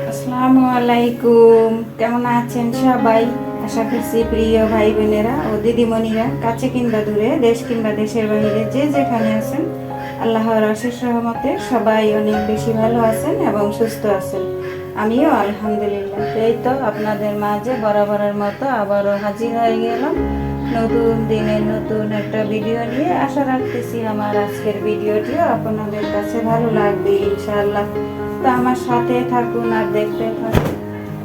আসসালামু আলাইকুম, কেমন আছেন সবাই? আশা করছি প্রিয় ভাই বোনেরা ও দিদিমণিরা কাছে কিংবা দূরে, দেশ কিংবা দেশের বাইরে যে যেখানে আছেন, আল্লাহর অশেষ রহমতে সবাই অনেক বেশি ভালো আছেন এবং সুস্থ আছেন। আমিও আলহামদুলিল্লাহ। এই তো আপনাদের মাঝে বরাবরের মতো আবারও হাজির হয়ে গেলাম নতুন দিনের নতুন একটা ভিডিও নিয়ে। আশা রাখতেছি আমার আজকের ভিডিওটিও আপনাদের কাছে ভালো লাগবে ইনশাআল্লাহ। তো আমার সাথে থাকুন আর দেখতে থাকুন।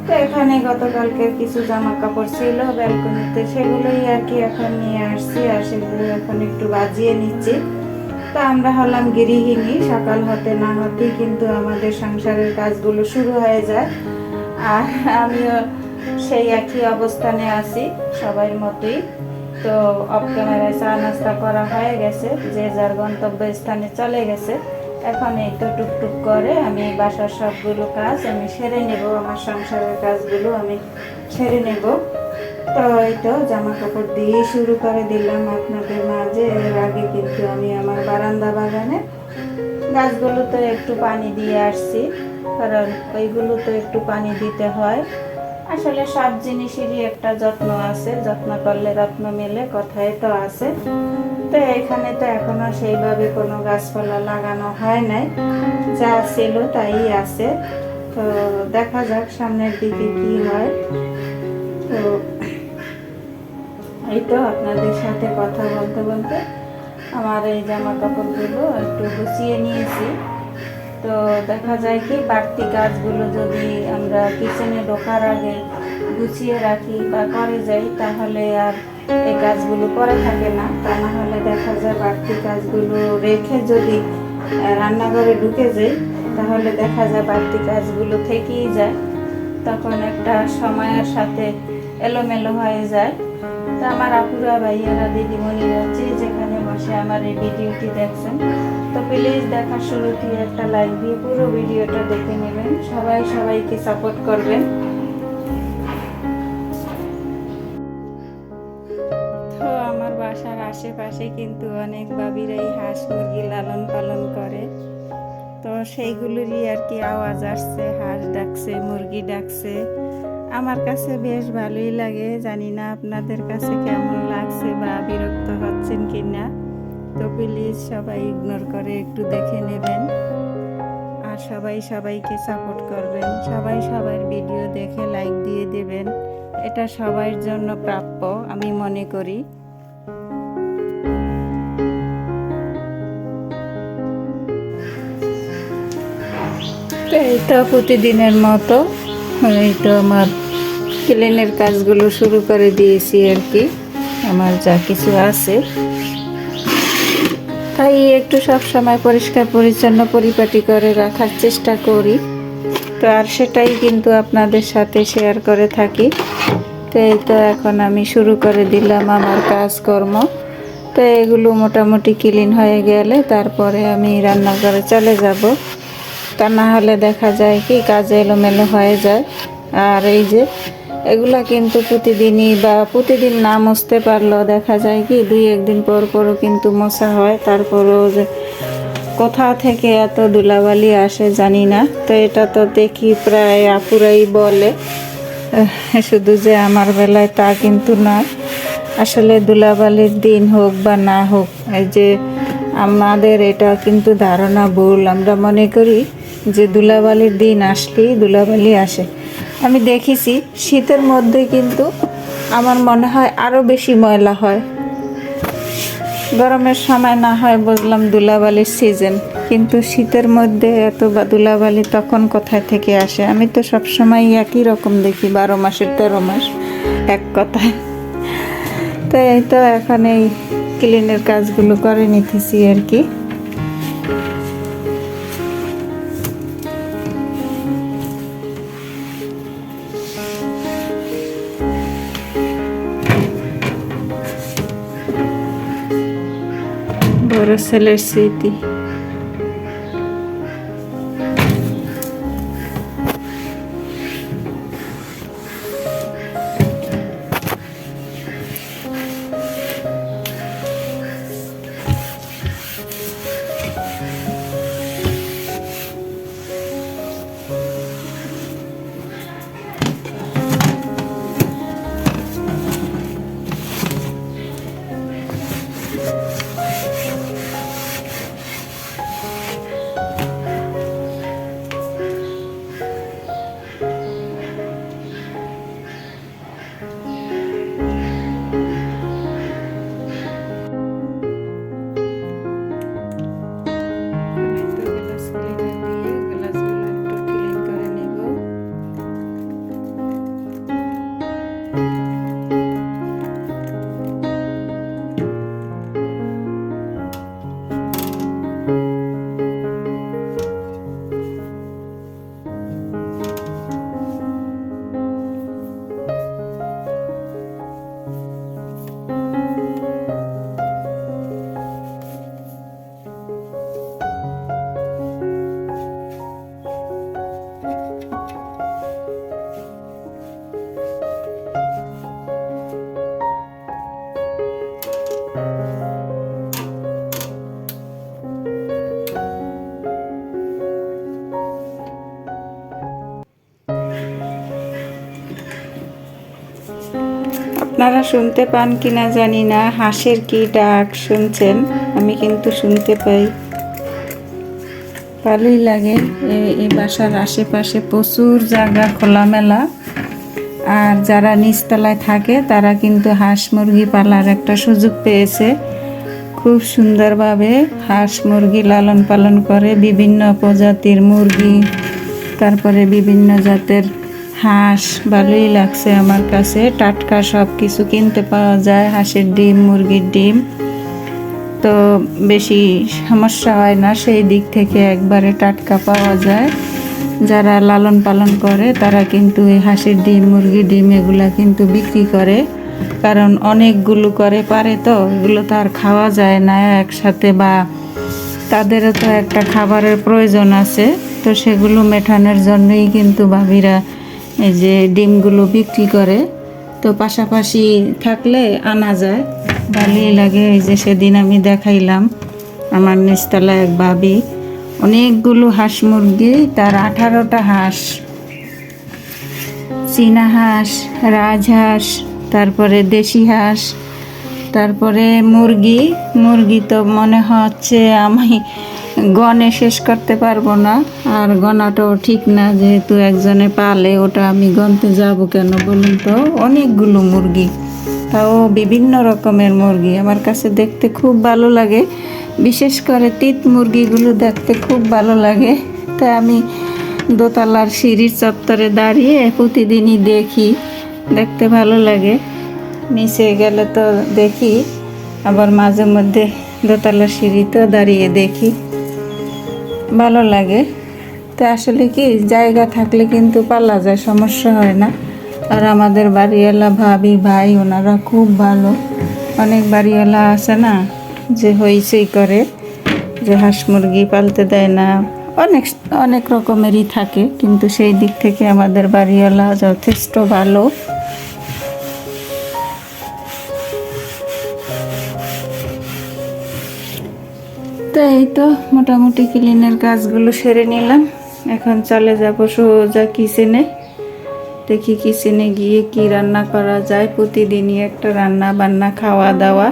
তো এখানে গতকালকের কিছু জামা কাপড় ছিল ব্যালকনিতে, সেগুলোই আর কি এখন নিয়ে আসছি, আর সেগুলো এখন একটু বাজিয়ে নিচ্ছি। তো আমরা হলাম গৃহিণী, সকাল হতে না হতেই কিন্তু আমাদের সংসারের কাজগুলো শুরু হয়ে যায়। আর আমিও সেই একই অবস্থানে আছি সবার মতোই। তো অফ ক্যামেরায় চা নাস্তা করা হয়ে গেছে, যে যার গন্তব্য স্থানে চলে গেছে। এখন এই তো টুকটুক করে আমি বাসার সবগুলো কাজ আমি সেরে নেব, আমার সংসারের কাজগুলো আমি সেরে নেব। তো এই তো জামা কাপড় দিয়ে শুরু করে দিলাম আপনাদের মাঝে। এর আগে কিন্তু আমি আমার বারান্দা বাগানে গাছগুলোতে একটু পানি দিয়ে আসছি, কারণ ওইগুলো তো একটু পানি দিতে হয়। আসলে সব জিনিসেরই একটা যত্ন আছে, যত্ন করলে রত্ন মেলে, কথায় তো আছে। তো এখানে তো এখনো সেইভাবে কোনো গাছপালা লাগানো হয় নাই, যা ছিল তাই আছে। তো দেখা যাক সামনের দিকে কি হয়। তো এই তো আপনাদের সাথে কথা বলতে বলতে আমার এই জামা কাপড়গুলো একটু গুছিয়ে নিয়েছি। তো দেখা যায় কি বাড়তি কাজগুলো যদি আমরা কিচেনে ঢোকার আগে গুছিয়ে রাখি বা করে যাই, তাহলে আর এই কাজগুলো করে থাকে না। তা না হলে দেখা যায় বাড়তি কাজগুলো রেখে যদি রান্নাঘরে ঢুকে যাই, তাহলে দেখা যায় বাড়তি কাজগুলো থেকেই যায়, তখন একটা সময়ের সাথে এলোমেলো হয়ে যায়। তো আমার আপুরা ভাইয়ারা দিদিমণিরা যে যেখানে বসে আমার এই ভিডিওটি দেখছেন, তো প্লিজ দেখার শুরুতেই একটা লাইক দিয়ে পুরো ভিডিওটা দেখে নেবেন। সবাই সবাইকে সাপোর্ট করবেন। তো আমার বাসার আশেপাশে কিন্তু অনেক বাবিরাই হাঁস মুরগি লালন পালন করে। তো সেইগুলোরই আর কি আওয়াজ আসছে, হাঁস ডাকছে, মুরগি ডাকছে। আমার কাছে বেশ ভালোই লাগে, জানি না আপনাদের কাছে কেমন লাগছে বা বিরক্ত হচ্ছেন কি না। তো প্লিজ সবাই ইগনোর করে একটু দেখে নেবেন, আর সবাই সবাইকে সাপোর্ট করবেন। সবাই সবার ভিডিও দেখে লাইক দিয়ে দেবেন, এটা সবার জন্য প্রাপ্য আমি মনে করি। তো এই তো প্রতিদিনের মতো এই তো আমার ক্লিনের কাজগুলো শুরু করে দিয়েছি আর কি। আমার যা কিছু আছে তাই একটু সব সময় পরিষ্কার পরিচ্ছন্ন পরিপাটি করে রাখার চেষ্টা করি। তো আর সেটাই কিন্তু আপনাদের সাথে শেয়ার করে থাকি। তো এই তো এখন আমি শুরু করে দিলাম আমার কাজকর্ম। তো এগুলো মোটামুটি ক্লিন হয়ে গেলে তারপরে আমি রান্নাঘরে চলে যাব। তা না হলে দেখা যায় কি কাজে এলোমেলো হয়ে যায়। আর এই যে এগুলা কিন্তু প্রতিদিনই বা প্রতিদিন না মুছতে পারলেও দেখা যায় কি দুই একদিন পর পরও কিন্তু মোছা হয়। তারপরও যে কোথা থেকে এত ধুলাবালি আসে জানি না। তো এটা তো দেখি প্রায় আপুরাই বলে, শুধু যে আমার বেলায় তা কিন্তু নয়। আসলে ধুলাবালির দিন হোক বা না হোক, এই যে আমাদের এটা কিন্তু ধারণা ভুল। আমরা মনে করি যে ধুলাবালির দিন আসলেই ধুলাবালি আসে। আমি দেখেছি শীতের মধ্যে কিন্তু আমার মনে হয় আরও বেশি ময়লা হয়। গরমের সময় না হয় বুঝলাম ধুলাবালির সিজন, কিন্তু শীতের মধ্যে এত ধুলাবালি তখন কোথায় থেকে আসে? আমি তো সবসময় একই রকম দেখি, 12 মাসের 13 মাস এক কথায়। তো এই তো এখন এই ক্লিনের কাজগুলো করে নিতেছি আর কি। বড় ছেলের স্মৃতি। আপনারা শুনতে পান কিনা জানি না, হাঁসের কি ডাক শুনছেন? আমি কিন্তু শুনতে পাই, ভালোই লাগে। এই বাসার আশেপাশে প্রচুর জায়গা খোলামেলা, আর যারা নিচতলায় থাকে তারা কিন্তু হাঁস মুরগি পালার একটা সুযোগ পেয়েছে। খুব সুন্দরভাবে হাঁস মুরগি লালন পালন করে, বিভিন্ন প্রজাতির মুরগি, তারপরে বিভিন্ন জাতের হাঁস। ভালোই লাগছে আমার কাছে, টাটকা সব কিছু কিনতে পাওয়া যায়, হাঁসের ডিম, মুরগির ডিম, তো বেশি সমস্যা হয় না সেই দিক থেকে, একবারে টাটকা পাওয়া যায়। যারা লালন পালন করে তারা কিন্তু এই হাঁসের ডিম, মুরগির ডিম এগুলা কিন্তু বিক্রি করে, কারণ অনেকগুলো করে পারে, তো এগুলো তো আর খাওয়া যায় না একসাথে, বা তাদেরও তো একটা খাবারের প্রয়োজন আছে, তো সেগুলো মেটানোর জন্যই কিন্তু ভাবিরা এই যে ডিমগুলো বিক্রি করে। তো পাশাপাশি থাকলে আনা যায়, ভালোই লাগে। এই যে সেদিন আমি দেখাইলাম আমার নিচতলা এক ভাবি অনেকগুলো হাঁস মুরগি, তার 18টা হাঁস, চীনা হাঁস, রাজহাঁস, তারপরে দেশি হাঁস, তারপরে মুরগি তো মনে হচ্ছে আমি গনে শেষ করতে পারবো না, আর গনাটাও ঠিক না, যেহেতু একজনে পালে, ওটা আমি গনতে যাব কেন বলুন তো? অনেকগুলো মুরগি, তাও বিভিন্ন রকমের মুরগি। আমার কাছে দেখতে খুব ভালো লাগে, বিশেষ করে তিত মুরগিগুলো দেখতে খুব ভালো লাগে। তাই আমি দোতলার সিঁড়ির চত্বরে দাঁড়িয়ে প্রতিদিনই দেখি, দেখতে ভালো লাগে। নিচে গেলে তো দেখি, আবার মাঝে মধ্যে দোতলার সিঁড়িতেও দাঁড়িয়ে দেখি, ভালো লাগে। তো আসলে কি, জায়গা থাকলে কিন্তু পালা যায়, সমস্যা হয় না। আর আমাদের বাড়িওয়ালা ভাবি ভাই ওনারা খুব ভালো। অনেক বাড়িওয়ালা আছে না যে হইচই করে, যে হাঁস মুরগি পালতে দেয় না, অনেক অনেক রকমেরই থাকে, কিন্তু সেই দিক থেকে আমাদের বাড়িওয়ালা যথেষ্ট ভালো। তো এই তো মোটামুটি ক্লিনের কাজগুলো সেরে নিলাম, এখন চলে যাব সোজা কিচেনে। দেখি কিচেনে গিয়ে কি রান্না করা যায়। প্রতিদিনই একটা রান্না বান্না, খাওয়া দাওয়া,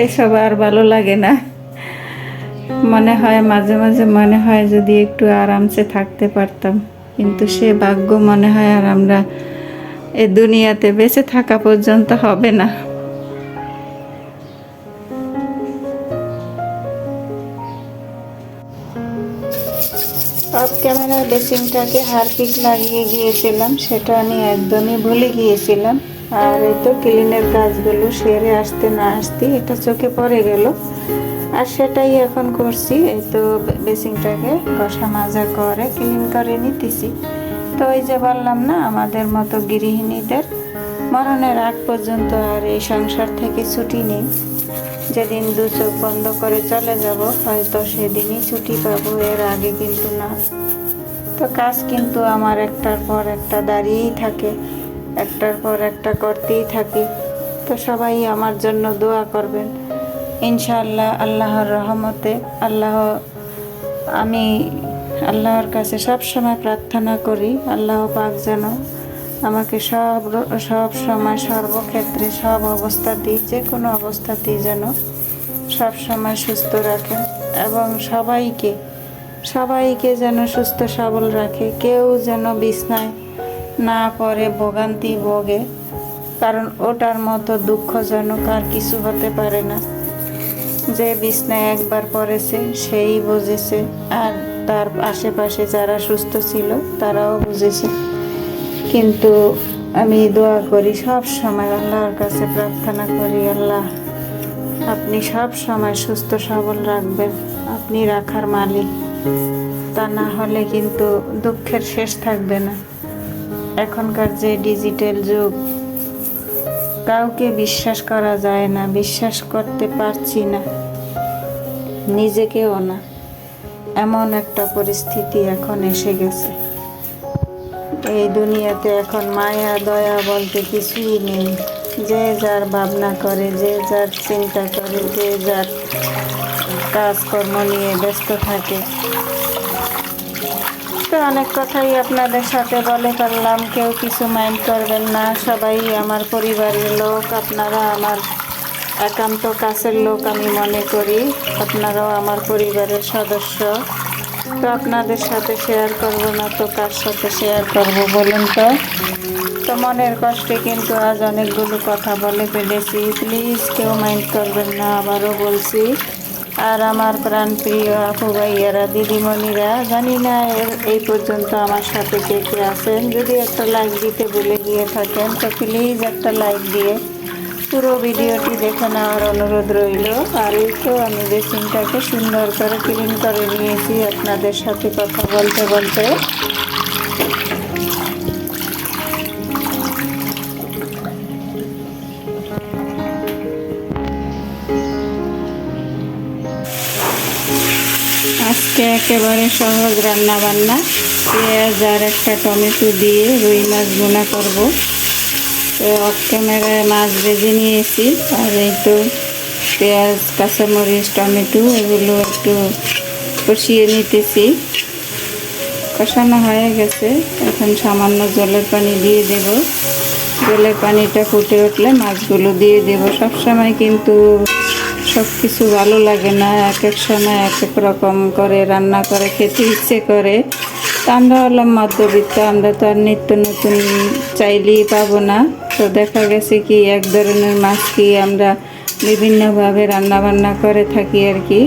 এসব আর ভালো লাগে না। মনে হয় মাঝে মাঝে মনে হয় যদি একটু আরামসে থাকতে পারতাম, কিন্তু সে ভাগ্য মনে হয় আর আমরা এ দুনিয়াতে বেঁচে থাকা পর্যন্ত হবে না। ক্যামেরার বেসিনটাকে হারপিক লাগিয়ে গিয়েছিলাম, সেটা আমি একদমই ভুলে গিয়েছিলাম। আর এই তো ক্লিনের কাজগুলো সেরে আসতে না আসতেই এটা চোখে পড়ে গেল, আর সেটাই এখন করছি। এই তো বেসিনটাকে ঘষা মাজা করে ক্লিন করে নিতেছি। তো ওই যে বললাম না, আমাদের মতো গৃহিণীদের মরণের আগ পর্যন্ত আর এই সংসার থেকে ছুটি নেই। যেদিন দু চোখ বন্ধ করে চলে যাব হয়তো সেদিনই ছুটি পাবো, এর আগে কিন্তু না। তো কাজ কিন্তু আমার একটার পর একটা দাঁড়িয়েই থাকে, একটার পর একটা করতেই থাকি। তো সবাই আমার জন্য দোয়া করবেন ইনশাআল্লাহ। আল্লাহর রহমতে আমি আল্লাহর কাছে সব সময় প্রার্থনা করি, আল্লাহ পাক যেন আমাকে সব সময় সর্বক্ষেত্রে সব অবস্থাতেই, যে কোনো অবস্থাতেই যেন সব সময় সুস্থ রাখেন এবং সবাইকে যেন সুস্থ সবল রাখে। কেউ যেন বিছনায় না পড়ে ভোগান্তি ভোগে, কারণ ওটার মতো দুঃখজনক আর কিছু হতে পারে না। যে বিছনায় একবার পড়েছে সেই বুঝেছে, আর তার আশেপাশে যারা সুস্থ ছিল তারাও বুঝেছে। কিন্তু আমি দোয়া করি সব সময়, আল্লাহর কাছে প্রার্থনা করি, আল্লাহ আপনি সব সময় সুস্থ সবল রাখবেন, আপনি রাখার মালিক। তা না হলে কিন্তু দুঃখের শেষ থাকবে না। এখনকার যে ডিজিটাল যুগ, কাউকে বিশ্বাস করা যায় না, বিশ্বাস করতে পারছি না, নিজেকেও না। এমন একটা পরিস্থিতি এখন এসে গেছে। এই দুনিয়াতে এখন মায়া দয়া বলতে কিছুই নেই। যে যার ভাবনা করে, যে যার চিন্তা করে, যে যার কাজকর্ম নিয়ে ব্যস্ত থাকে। তো অনেক কথাই আপনাদের সাথে বলে ফেললাম, কেউ কিছু মাইন্ড করবেন না। সবাই আমার পরিবারের লোক, আপনারা আমার একান্ত কাছের লোক আমি মনে করি, আপনারাও আমার পরিবারের সদস্য। তো আপনাদের সাথে শেয়ার করব না তো কার সাথে শেয়ার করব বলুন তো মনের কষ্টে কিন্তু আজ অনেকগুলো কথা বলে ফেলেছি, প্লিজ কেউ মাইন্ড করবেন না, আবারও বলছি। আর আমার প্রাণপ্রিয় আপু ভাইয়ারা, দিদিমণিরা, জানি না এই পর্যন্ত আমার সাথে কে কে আছেন, যদি একটা লাইক দিতে ভুলে গিয়ে থাকেন তো প্লিজ একটা লাইক দিয়ে পুরো ভিডিওটি দেখে নেওয়ার অনুরোধ রইল। আর এই তো আমি বেসিনটাকে সুন্দর করে ক্লিন করে নিয়েছি আপনাদের সাথে কথা বলতে বলতে। আজকে একেবারে সহজ রান্না বান্না, পেঁয়াজ আর একটা টমেটো দিয়ে রুই মাছ ভুনা করবো। অফ ক্যামেরায় মাছ ভেজে নিয়েছি, আর এই তো পেঁয়াজ কাঁচামরিচ টমেটো এগুলো একটু কষিয়ে নিতেছি। কষানো হয়ে গেছে, এখন সামান্য জলের পানি দিয়ে দেব। জলের পানিটা ফুটে উঠলে মাছগুলো দিয়ে দেব। সবসময় কিন্তু সব কিছু ভালো লাগে না, এক এক সময় এক এক রকম করে রান্না করে খেতে ইচ্ছে করে। তা আমরা হলাম মধ্যবিত্ত, আমরা তো আর নিত্য নতুন চাইলেই পাবো না। তো দেখা গেছে কি এক ধরনের মাছ কি আমরা বিভিন্নভাবে রান্না বান্না করে থাকি আর কি।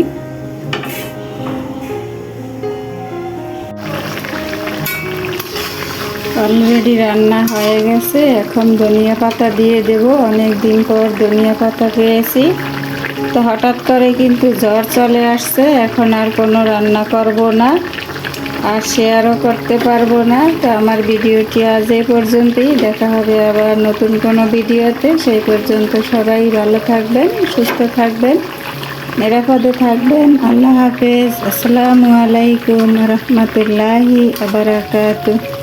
অলরেডি রান্না হয়ে গেছে, এখন ধনিয়া পাতা দিয়ে দেব। অনেক দিন পর ধনিয়া পাতা পেয়েছি, তো হঠাৎ করে কিন্তু জ্বর চলে আসছে। এখন আর কোনো রান্না করব না, আর শেয়ারও করতে পারবো না। তো আমার ভিডিওটি আজ এই পর্যন্তই, দেখা হবে আবার নতুন কোনো ভিডিওতে। সেই পর্যন্ত সবাই ভালো থাকবেন, সুস্থ থাকবেন, নিরাপদে থাকবেন। আল্লাহ হাফেজ। আসসালামু আলাইকুম রহমতুল্লাহি ওয়া বারাকাতুহু।